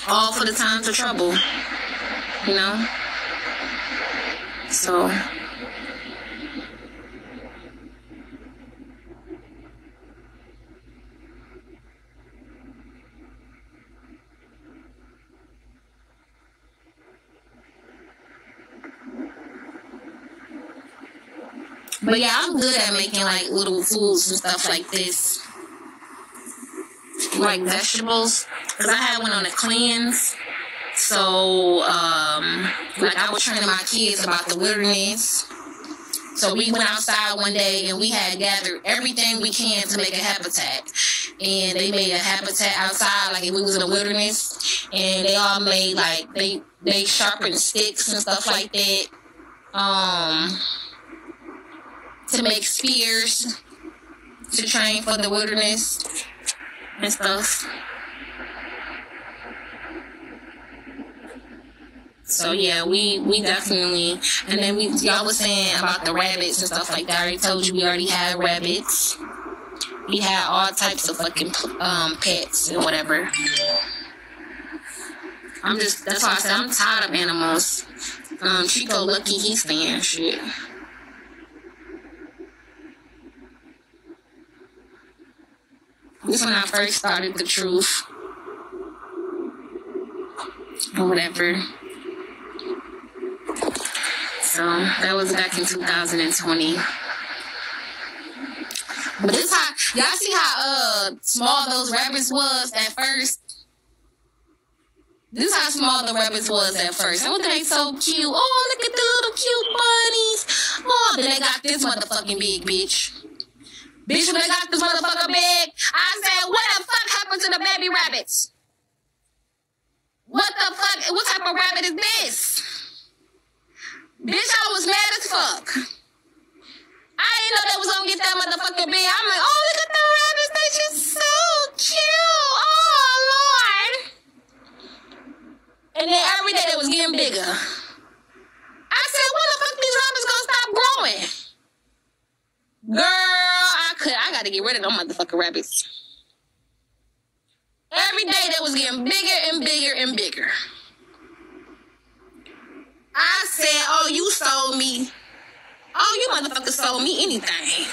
all for the times of trouble, you know? So, but yeah, I'm good at making like little foods and stuff like this. Like vegetables. Because I had one on a cleanse. So, like I was training my kids about the wilderness. So we went outside one day and we had gathered everything we can to make a habitat. And they made a habitat outside like if we was in the wilderness. And they all made like, they sharpened sticks and stuff like that. To make spears to train for the wilderness and stuff. So yeah, we definitely, and then y'all was saying about the rabbits and stuff like that. I already told you we already had rabbits. We had all types of fucking pets and whatever. That's why I said I'm tired of animals. Chico lucky he's staying shit. This when I first started the truth. Or whatever. So that was back in 2020. But this how y'all see how small those rabbits was at first. This how small the rabbits was at first. And wasn't they so cute? Oh, look at the little cute bunnies. Oh, then they got this motherfucking big bitch. Bitch, when they got this motherfucker big, I said, what the fuck happened to the baby rabbits? What the fuck? What type of rabbit is this? Bitch, I was mad as fuck. I didn't know they was gonna get that motherfucker big. I'm like, oh, look at the rabbits. They just so cute. Oh, Lord. And then every day they was getting bigger. I said, when the fuck these rabbits gonna stop growing? Girl, I gotta get rid of them motherfucking rabbits. Every day they was getting bigger and bigger and bigger. I said, oh, you sold me. Oh, you motherfuckers sold me anything.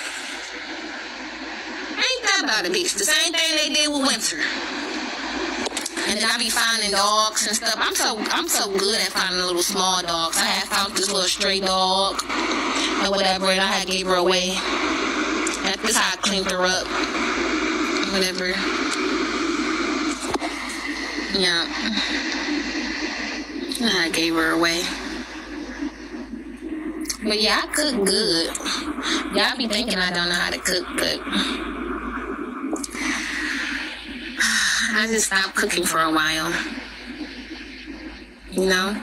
Ain't that about it, bitch? The same thing they did with winter. And then I be finding dogs and stuff. I'm so good at finding little small dogs. I had found this little stray dog or whatever, and I had gave her away. And this how I cleaned her up. Whatever. Yeah. I gave her away. But yeah, I cook good. Y'all be thinking I don't know how to cook, but I just stopped cooking for a while. You know?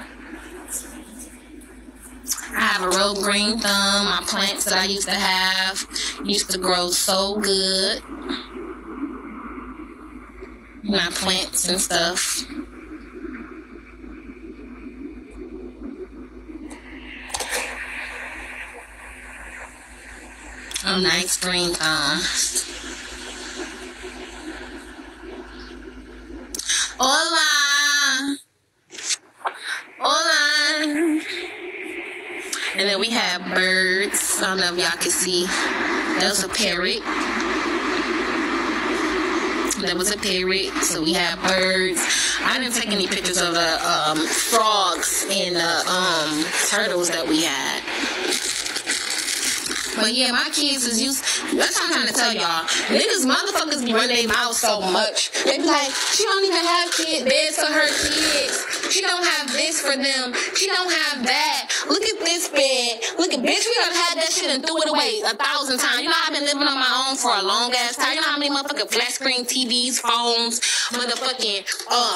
I have a real green thumb. My plants that I used to have used to grow so good. My plants and stuff. A nice green thumb. Hola. Hola. And then we have birds. I don't know if y'all can see. That was a parrot. That was a parrot. So we have birds. I didn't take any pictures of the frogs and the turtles that we had. But yeah, my kids is used. That's what I'm trying to tell y'all. Niggas, motherfuckers be running their mouth so much. They be like, she don't even have beds for her kids. She don't have this for them. She don't have that. Look at this bed. Look at, bitch, we done had that shit and threw it away 1,000 times. You know, I've been living on my own for a long ass time. You know how many motherfucking flat screen TVs, phones, motherfucking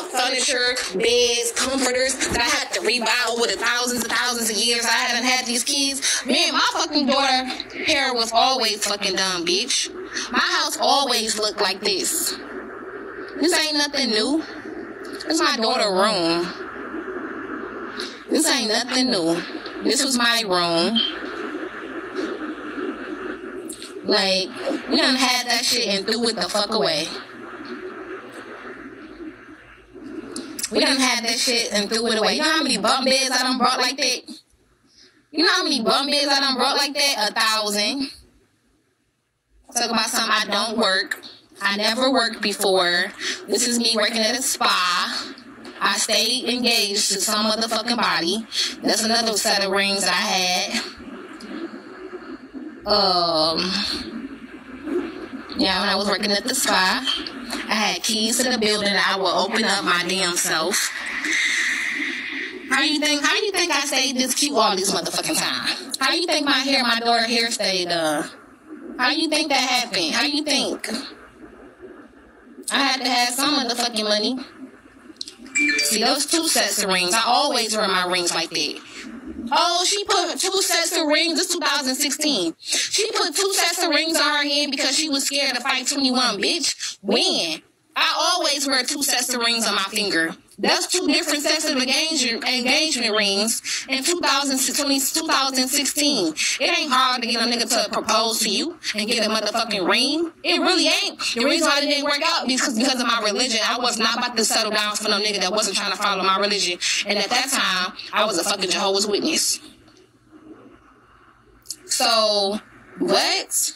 furniture, beds, comforters that I had to rebuy over the thousands and thousands of years I haven't had these kids. Me and my fucking daughter hair was always fucking done, bitch. My house always looked like this. This ain't nothing new. This is my daughter's room. This ain't nothing new. This was my room. Like, we done had that shit and threw it the fuck away. We done had that shit and threw it away. You know how many bump beds I done brought like that? You know how many bump beds I done brought like that? 1,000. Talk about something I don't work. I never worked before. This is me working at a spa. I stayed engaged to some motherfucking body. That's another set of rings I had. Yeah, when I was working at the spa, I had keys to the building that I would open up my damn self. How you think I stayed this cute all this motherfucking time? How you think my daughter hair stayed done? How you think that happened? How you think? I had to have some motherfucking money. See, those 2 sets of rings. I always wear my rings like that. Oh, she put 2 sets of rings. This 2016. She put 2 sets of rings on her hand because she was scared to fight 21, bitch. When? I always wear 2 sets of rings on my finger. That's 2 different sets of engagement rings in 2016. It ain't hard to get a nigga to propose to you and get a motherfucking ring. It really ain't. The reason why it didn't work out is because of my religion. I was not about to settle down for no nigga that wasn't trying to follow my religion. And at that time, I was a fucking Jehovah's Witness. So, what?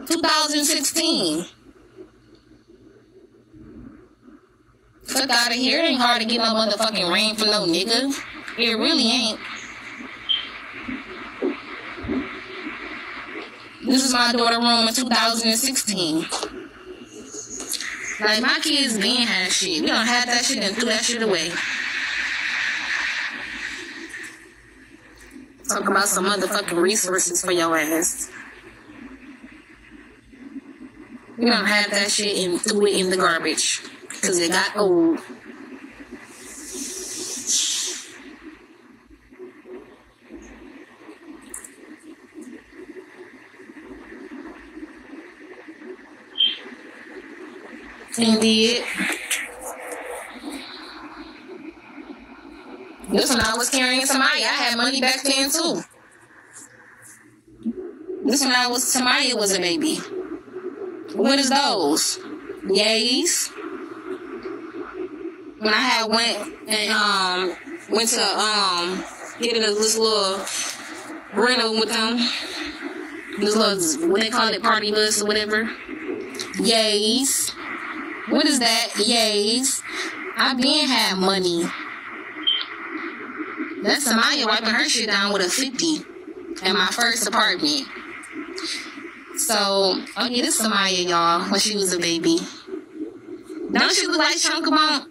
$2016. Fuck out of here. It ain't hard to get no motherfucking ring from no nigga. It really ain't. This is my daughter room in 2016. Like, my kids been had shit. We don't have that shit and threw that shit away. Talk about some motherfucking resources for your ass. We don't have that shit and threw it in the garbage because it got old. Indeed. This one I was carrying somebody. I had money back then too. This one Tamaya was a baby. What is those? Yays. When I had went to get in this little rental with them, this little, what they call it, party bus or whatever. Yays. What is that? Yays. I been had money. That's Samaya wiping her shit down with a 50 in my first apartment. So, okay, this is Samaya, y'all, when she was a baby. Don't she look like Chunkabunk?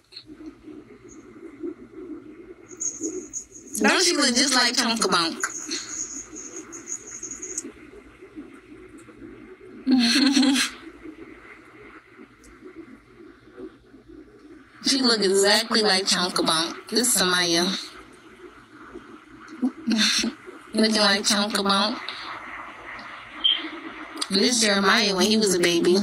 Don't she look just like Chunkabunk? She look exactly like Chunkabunk. This is Samaya. Looking like Chunkabunk. This is Jeremiah when he was a baby.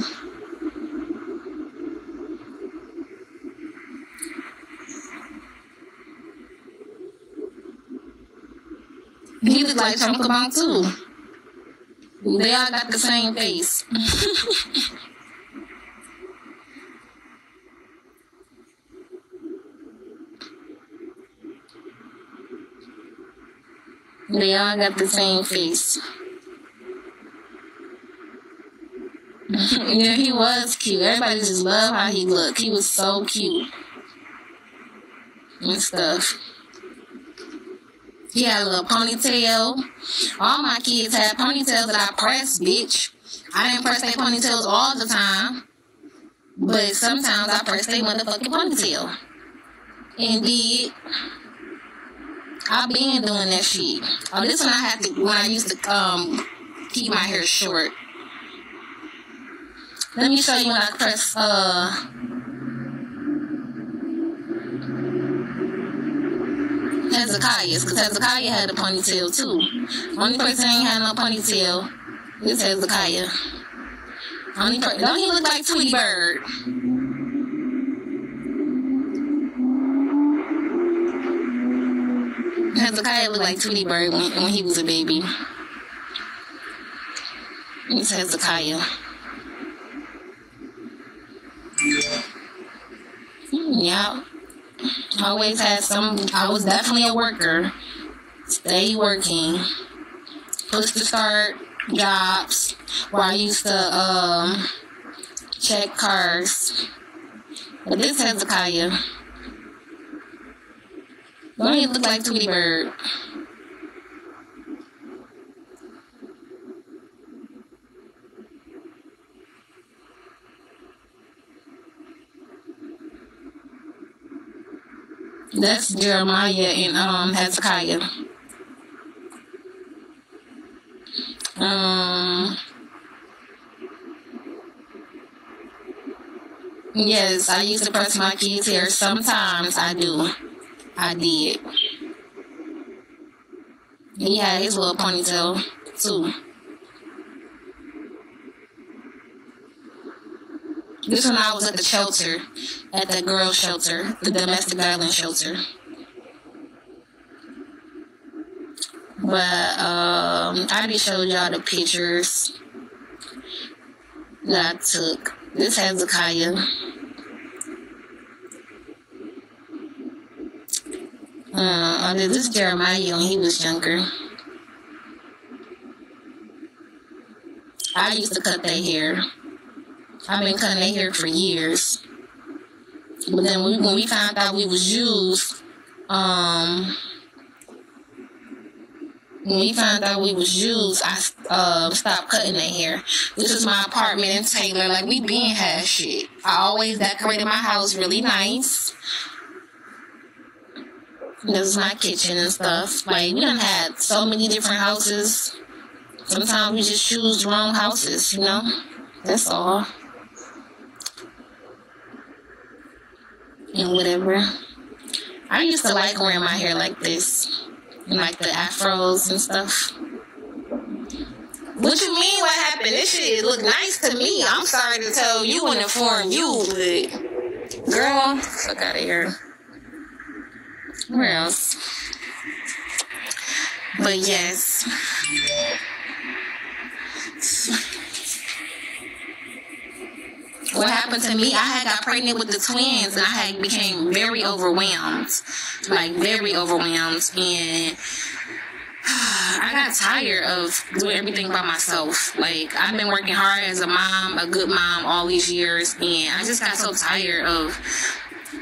He looked like Chunkabunk too. They all got the same face. They all got the same face. Yeah, he was cute. Everybody just loved how he looked. He was so cute. And stuff. He had a little ponytail. All my kids had ponytails that I pressed, bitch. I didn't press their ponytails all the time. But sometimes I pressed their motherfucking ponytail. Indeed. I've been doing that shit. Oh, this one I had to, when I used to keep my hair short. Let me show you when I press Hezekiah's, because Hezekiah had a ponytail too. Only person ain't had no ponytail is Hezekiah. Don't he look like Tweety Bird? Hezekiah looked like Tweety Bird when he was a baby. It's Hezekiah. Yeah. Always had some. I was definitely a worker. Stay working. Push to start jobs where I used to check cars. But this Hezekiah. Don't even look like Tweety Bird. That's Jeremiah and Hezekiah. Yes, I used to press my kids' hair. Sometimes I do. I did. He had his little ponytail too. This one I was at the shelter, at the girls' shelter, the domestic violence shelter. But I already showed y'all the pictures that I took. This Hezekiah. This is Jeremiah when he was younger. I used to cut their hair. I've been cutting their hair for years. But then when we found out we was used, I stopped cutting their hair. This is my apartment in Taylor. Like, we been had shit. I always decorated my house really nice. This is my kitchen and stuff. Like, we done had so many different houses. Sometimes we just choose the wrong houses, you know? That's all. And whatever. I used to like wearing my hair like this. And like the afros and stuff. What you mean what happened? This shit look nice to me. I'm sorry to tell you and inform you, but girl, fuck out of here. Where else? But yes. What happened to me, I had got pregnant with the twins and I had became very overwhelmed. Like, very overwhelmed. And I got tired of doing everything by myself. Like, I've been working hard as a mom, a good mom all these years. And I just got so tired of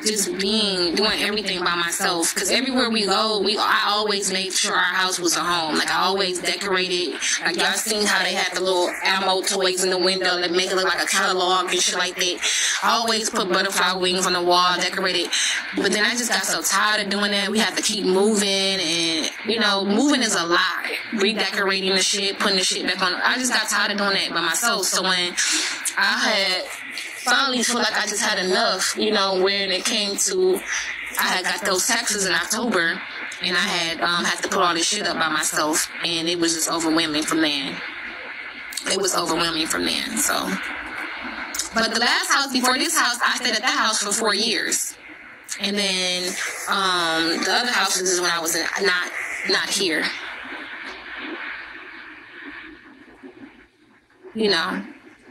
just doing everything by myself. Because everywhere we go, I always made sure our house was a home. Like, I always decorated. Like, y'all seen how they had the little ammo toys in the window that make it look like a catalog and shit like that. I always put butterfly wings on the wall, decorated. But then I just got so tired of doing that. We had to keep moving, and, you know, moving is a lot. Redecorating the shit, putting the shit back on. I just got tired of doing that by myself. So when I had finally feel like I just had enough, you know, when it came to, I had got those taxes in October, and I had to put all this shit up by myself, and it was just overwhelming from then. It was overwhelming from then, so. But the last house before this house, I stayed at that house for 4 years. And then the other houses is when I was not here. You know,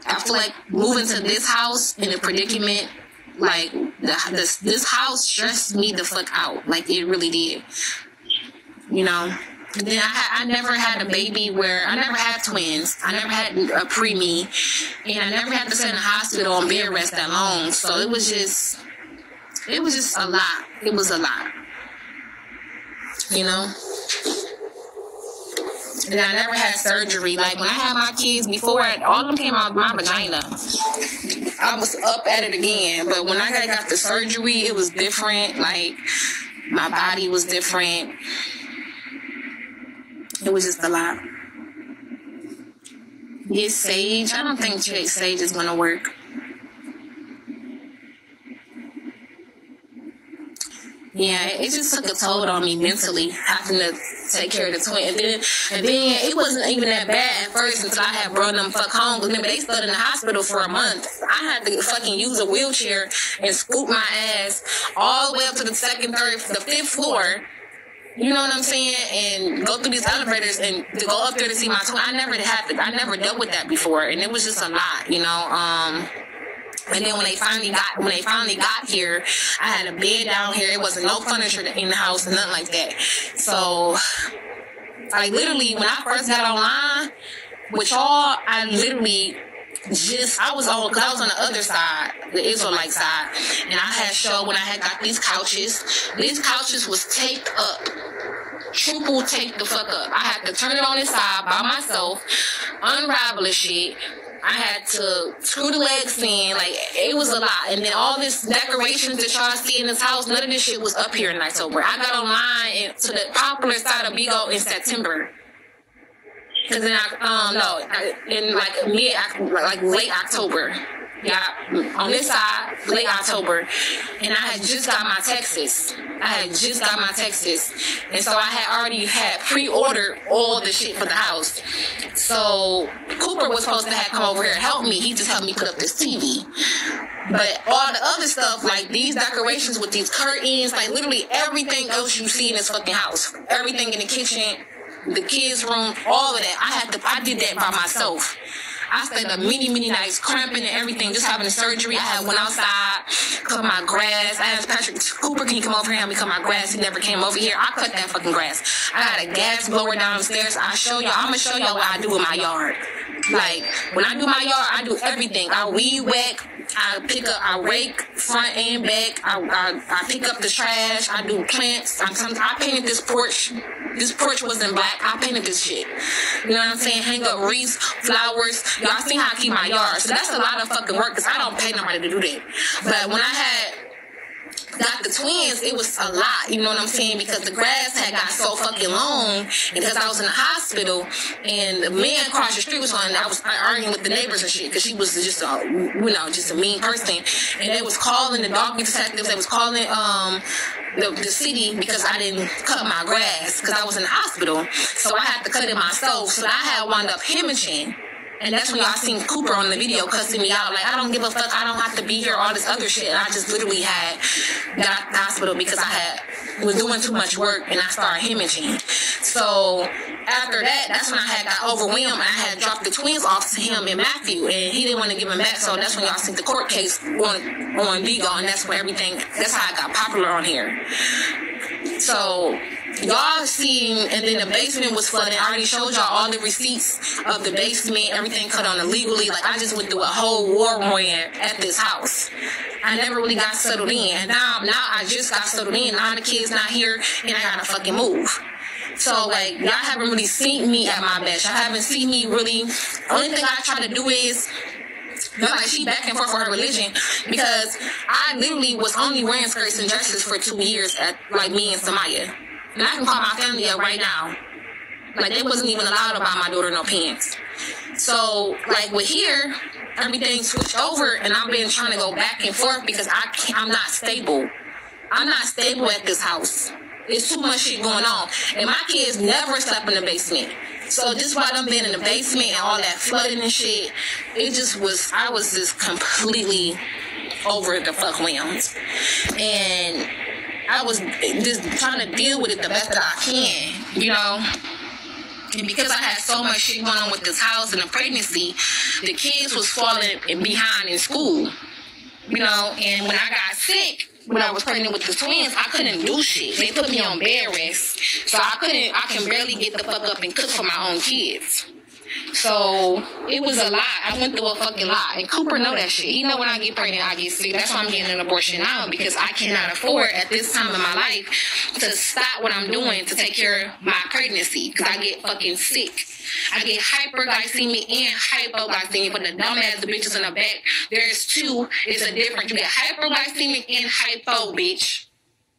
I feel like moving to this house in a predicament, like, this house stressed me the fuck out. Like, it really did. You know? And then I never had a baby where, I never had twins. I never had a preemie. And I never had to sit in the hospital on bed rest that long. So it was just a lot. It was a lot. You know? And I never had surgery. Like, when I had my kids before, all of them came out of my vagina. I was up at it again. But when I got the surgery, it was different. Like, my body was different. It was just a lot. Get sage. I don't think sage is going to work. Yeah, it just took a toll on me mentally, having to take care of the twin. And then it wasn't even that bad at first until I had brought them fuck home. Because remember, they stood in the hospital for a month. I had to fucking use a wheelchair and scoop my ass all the way up to the second, third, the fifth floor. You know what I'm saying? And go through these elevators and to go up there to see my twin. I never dealt with that before. And it was just a lot, you know. And then when they finally got here, I had a bed down here. It wasn't no furniture in the house and nothing like that. So, like, literally, when I first got online with y'all, I literally I was on the other side, the Israelite side, and I had showed when I had got these couches. These couches was taped up. Triple taped the fuck up. I had to turn it on its side by myself, unravel the shit. I had to screw the legs in, like, it was a lot. And then all this decorations that y'all see in this house, none of this shit was up here in October. I got online to the popular side of Bigo in September. Cause then in like late October. Yeah, on this side, late October. And I had just got my Texas. And so I had already pre-ordered all the shit for the house. So Cooper was supposed to have come over here and help me. He just helped me put up this TV. But all the other stuff, like these decorations with these curtains, like literally everything else you see in this fucking house. Everything in the kitchen, the kids' room, all of that. I did that by myself. I stayed up many nights, cramping and everything, just having a surgery. I went outside, cut my grass. I asked Patrick, Cooper, can you come over here and help me cut my grass? He never came over here. I cut that fucking grass. I got a gas blower downstairs. I'm gonna show y'all what I do in my yard. Like, when I do my yard, I do everything. I weed whack, I rake front and back, I pick up the trash, I do plants. I painted this porch. This porch wasn't black. I painted this shit. You know what I'm saying? Hang up wreaths, flowers. Y'all see how I keep my yard. So that's a lot of fucking work because I don't pay nobody to do that. But when I got the twins, it was a lot, you know what I'm saying, because the grass had got so fucking long, and because I was in the hospital, and the man across the street was on, I was arguing with the neighbors and shit, because she was just a mean person, and they was calling the dog detectives, they was calling the city because I didn't cut my grass, because I was in the hospital, so I had to cut it myself, so I had wound up hemorrhaging. And that's when y'all seen Cooper on the video cussing me out. Like, I don't give a fuck. I don't have to be here, all this other shit. And I just literally got out the hospital because was doing too much work and I started hemorrhaging. So after that, that's when I got overwhelmed and I had dropped the twins off to him and Matthew. And he didn't want to give them back. So that's when y'all seen the court case on Vigo. And that's when that's how I got popular on here. So y'all seen, and then the basement was flooded. I already showed y'all all the receipts of the basement, everything cut on illegally. Like, I just went through a whole whirlwind at this house. I never really got settled in. And now I just got settled in. Now the kids not here, and I gotta fucking move. So, like, y'all haven't really seen me at my best. Y'all haven't seen me really. Only thing I try to do is, like, she back and forth for her religion, because I literally was only wearing skirts and dresses for 2 years at, like, me and Samaya. And I can call my family up right now. Like, they wasn't even allowed to buy my daughter no pants. So, like, with here, everything switched over, and I've been trying to go back and forth because I'm not stable. I'm not stable at this house. There's too much shit going on. And my kids never slept in the basement. So just while I'm being in the basement and all that flooding and shit, I was just completely over the fuck whelmed. And I was just trying to deal with it the best that I can, you know. And because I had so much shit going on with this house and the pregnancy, the kids was falling behind in school, you know. And when I got sick, when I was pregnant with the twins, I couldn't do shit. They put me on bed rest, so I can barely get the fuck up and cook for my own kids. So it was a lot. I went through a fucking lot. And Cooper know that shit. He know when I get pregnant, I get sick. That's why I'm getting an abortion now, because I cannot afford at this time in my life to stop what I'm doing to take care of my pregnancy, because I get fucking sick. I get hyperglycemic and hypoglycemic, but the dumbass bitches in the back, there's two. It's a difference. You get hyperglycemic and hypo, bitch.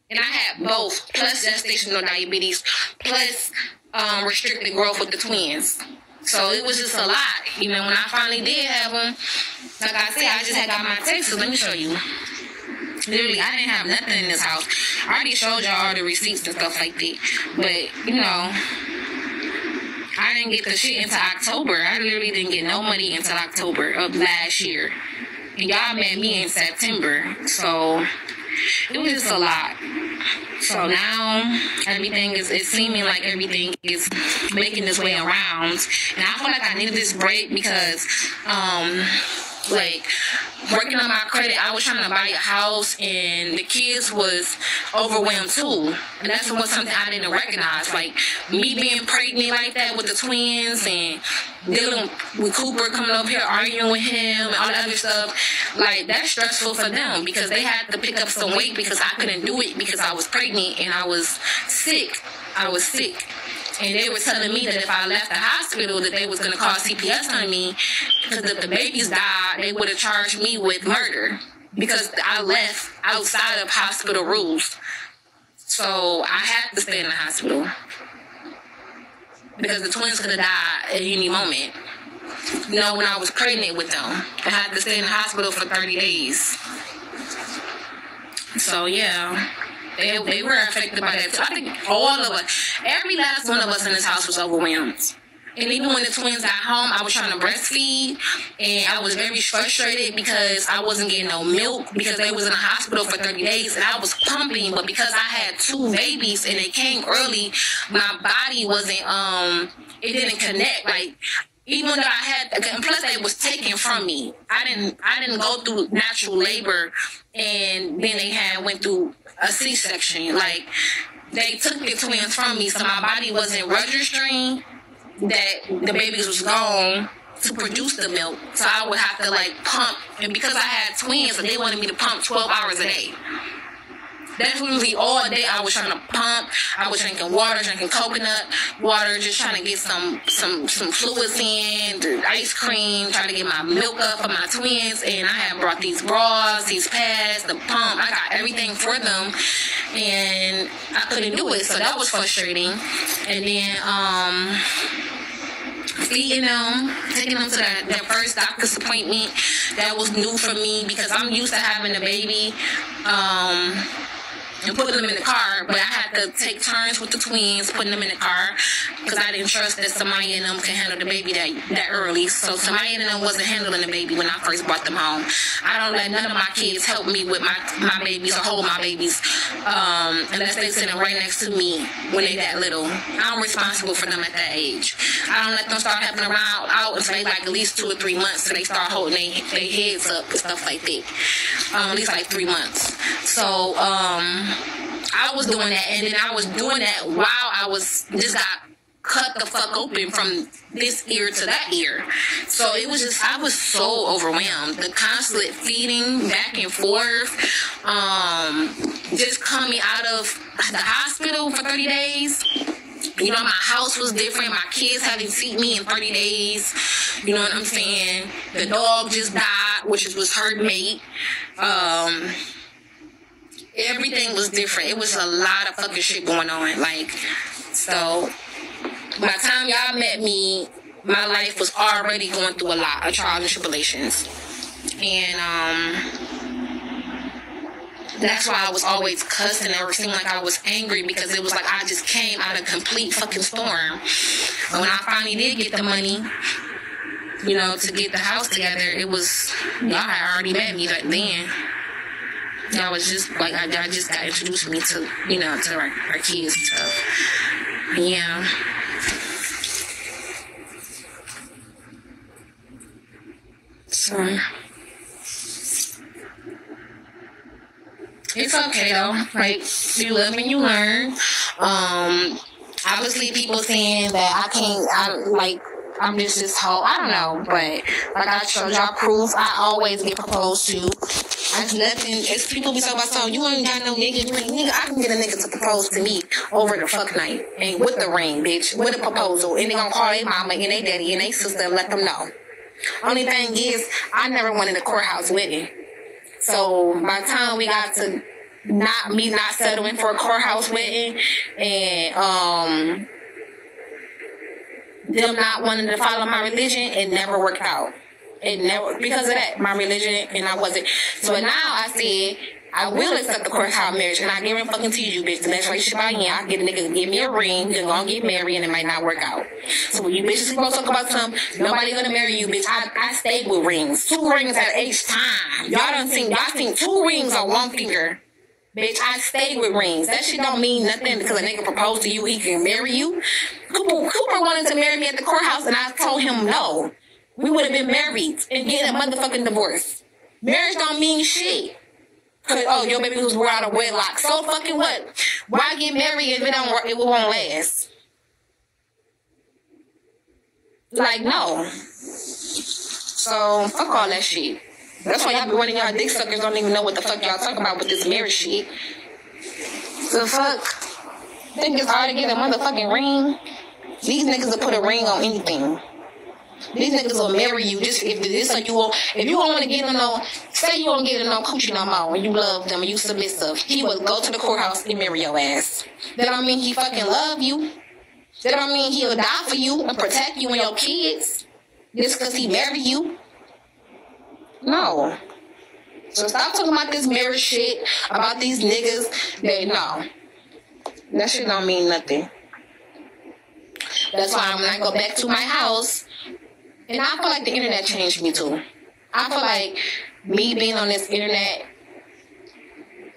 And I had both, plus gestational diabetes, plus restricted growth with the twins. So it was just a lot. You know, when I finally did have them, like I said, I just had got my text. So let me show you. Literally, I didn't have nothing in this house. I already showed y'all all the receipts and stuff like that. But, you know, I didn't get the shit until October. I literally didn't get no money until October of last year. And y'all met me in September. So it was just a lot. So now everything it's seeming like everything is making its way around. And I feel like I needed this break because, like, working on my credit. I was trying to buy a house, and the kids was overwhelmed too. And that's something I didn't recognize. Like, me being pregnant like that with the twins, and dealing with Cooper coming up here arguing with him and all that other stuff. Like, that's stressful for them because they had to pick up some weight because I couldn't do it because I was pregnant and I was sick. And they were telling me that if I left the hospital, that they was going to call CPS on me, because if the babies died, they would have charged me with murder because I left outside of hospital rules. So I had to stay in the hospital because the twins could have died at any moment. You know, when I was pregnant with them, I had to stay in the hospital for 30 days. So, yeah. They were affected by that too. I think all of us, every last one of us in this house was overwhelmed. And even when the twins got home, I was trying to breastfeed, and I was very frustrated because I wasn't getting no milk because they was in the hospital for 30 days, and I was pumping, but because I had 2 babies and they came early, my body wasn't, it didn't connect. Like, even though I had, and plus it was taken from me. I didn't go through natural labor, and then they went through a C-section. Like, they took the twins from me, so my body wasn't registering that the babies was gone to produce the milk. So I would have to, like, pump, and because I had twins, so they wanted me to pump 12 hours a day. That's literally all day I was trying to pump. I was drinking water, drinking coconut water, just trying to get some fluids in, the ice cream, trying to get my milk up for my twins. And I had brought these bras, these pads, the pump. I got everything for them, and I couldn't do it. So that was frustrating. And then feeding them, taking them to their first doctor's appointment, that was new for me because I'm used to having a baby. And putting them in the car, but I had to take turns with the twins, putting them in the car, because I didn't trust that somebody in them could handle the baby that early. So somebody in them wasn't handling the baby when I first brought them home. I don't let none of my kids help me with my babies or hold my babies, unless they sitting right next to me when they that little. I'm responsible for them at that age. I don't let them start helping around out until they like at least 2 or 3 months, so they start holding their heads up and stuff like that. At least like 3 months. So, I was doing that, and then I was doing that while I just got cut the fuck open from this ear to that ear. So it was just, I was so overwhelmed. The constant feeding back and forth, just coming out of the hospital for 30 days. You know, my house was different. My kids haven't seen me in 30 days. You know what I'm saying? The dog just died, which was her mate. Everything was different. It was a lot of fucking shit going on. Like, so by the time y'all met me, my life was already going through a lot of trials and tribulations. And that's why I was always cussing. It seemed like I was angry because it was like I just came out of complete fucking storm. But when I finally did get the money, you know, to get the house together, it was, y'all had already met me back then. Y'all was just like, I just got introduced me to, you know, to our kids and stuff. Yeah. So it's okay though. Like, you live and you learn. Obviously people saying that I'm just this whole, I don't know, but like I showed y'all proof, I always get proposed to. It's nothing, it's people be talking about something, you ain't got no nigga, nigga, I can get a nigga to propose to me over the fuck night, and with the ring, bitch, with a proposal, and they gonna call their mama and their daddy and their sister and let them know. Only thing is, I never wanted a courthouse wedding. So by the time we got to not settling for a courthouse wedding, and them not wanting to follow my religion, it never worked out. It never, because of that, my religion, and I wasn't. So now I said, I will accept the courthouse marriage, and I guarantee fucking to you, bitch, the next relationship I in, I get a nigga to give me a ring, you're gonna get married, and it might not work out. So when you bitches supposed to talk about something, nobody gonna marry you, bitch. I stayed with rings. 2 rings at each time. Y'all seen 2 rings on 1 finger. Bitch, I stayed with rings. That shit don't mean nothing because a nigga proposed to you, he can marry you. Cooper wanted to marry me at the courthouse, and I told him no. We would have been married and get a motherfucking divorce. Marriage don't mean shit. Cause, oh, your baby was out of wedlock. So fucking what? Why get married if it won't last? Like, no. So, fuck all that shit. That's why y'all be running y'all dick suckers don't even know what the fuck y'all talking about with this marriage shit. The fuck? Think it's hard to get a motherfucking ring? These niggas will put a ring on anything. These niggas will marry you just if this so you won't. If you don't want to get in no, say you don't get in no coochie no more and you love them and you submissive, he will go to the courthouse and marry your ass. That don't mean he fucking love you. That don't mean he'll die for you and protect you and your kids just because he married you. No. So stop talking about this marriage shit about these niggas. No. That shit don't mean nothing. That's why when I go back to my house, and I feel like the internet changed me too. I feel like me being on this internet,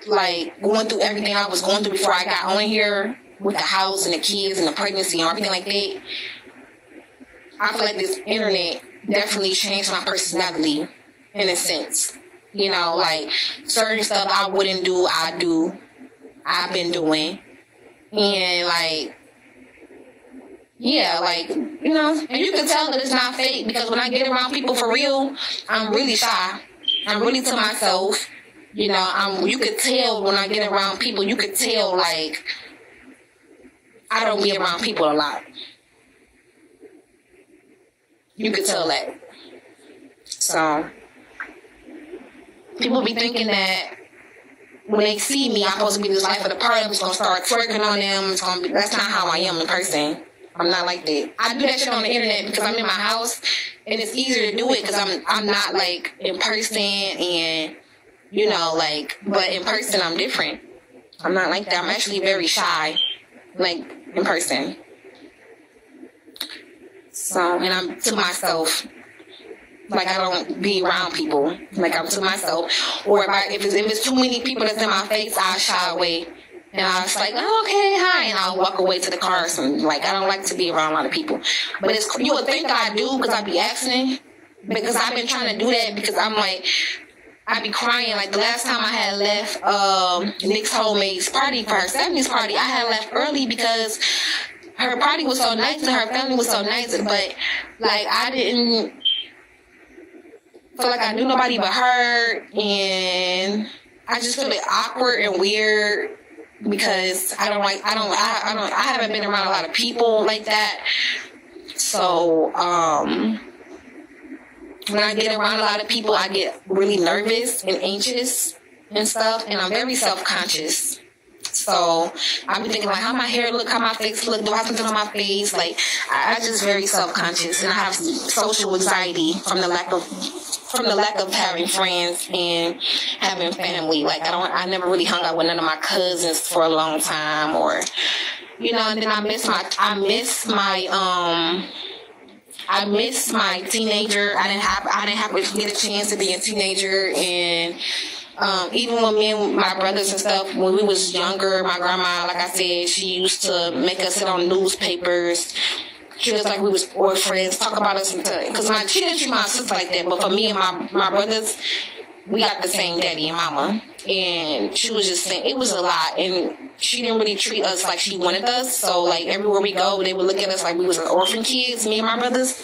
like going through everything I was going through before I got on here with the house and the kids and the pregnancy and everything like that, I feel like this internet definitely changed my personality in a sense. You know, like certain stuff I wouldn't do, I've been doing. And like, yeah, like, you know, and you can tell that it's not fake because when I get around people for real, I'm really shy. I'm really to myself. You know, you could tell when I get around people, you could tell, like, I don't be around people a lot. You could tell that. So, people be thinking that when they see me, I'm supposed to be this life of the party. I'm just going to start twerking on them. That's not how I am in person. I'm not like that. I do that shit on the internet because I'm in my house and it's easier to do it because I'm not like in person and, you know, like, but in person I'm different. I'm not like that. I'm actually very shy, like, in person. So, and I'm to myself. Like, I don't be around people. Like, I'm to myself. Or if it's too many people that's in my face, I shy away. And I was like, oh, okay, hi. And I'll walk away to the car. So, like, I don't like to be around a lot of people. But you would think I do because I be asking. Because I've been trying to do that because I'm like, I be crying. Like, the last time I had left Nick's homemade's party for her 70s party, I had left early because her party was so nice and her family was so nice. But, like, I didn't feel like I knew nobody but her. And I just feel it awkward and weird. Because I haven't been around a lot of people like that. So, when I get around a lot of people, I get really nervous and anxious and stuff. And I'm very self-conscious. So, I be thinking, like, how my hair look, how my face look, do I have something on my face? Like, I just very self-conscious. And I have social anxiety from the lack of having friends and having family. Like, I never really hung out with none of my cousins for a long time, or, you know. And then I miss my teenager. I didn't have to get a chance to be a teenager. And even when me and my brothers and stuff, when we was younger, my grandma, like I said, she used to make us sit on newspapers. She was like we was boyfriends, talk about us, because she didn't treat my sister like that. But for me and my brothers, we got the same daddy and mama. And she was just saying, it was a lot. And she didn't really treat us like she wanted us. So, like, everywhere we go, they would look at us like we was orphan kids, me and my brothers.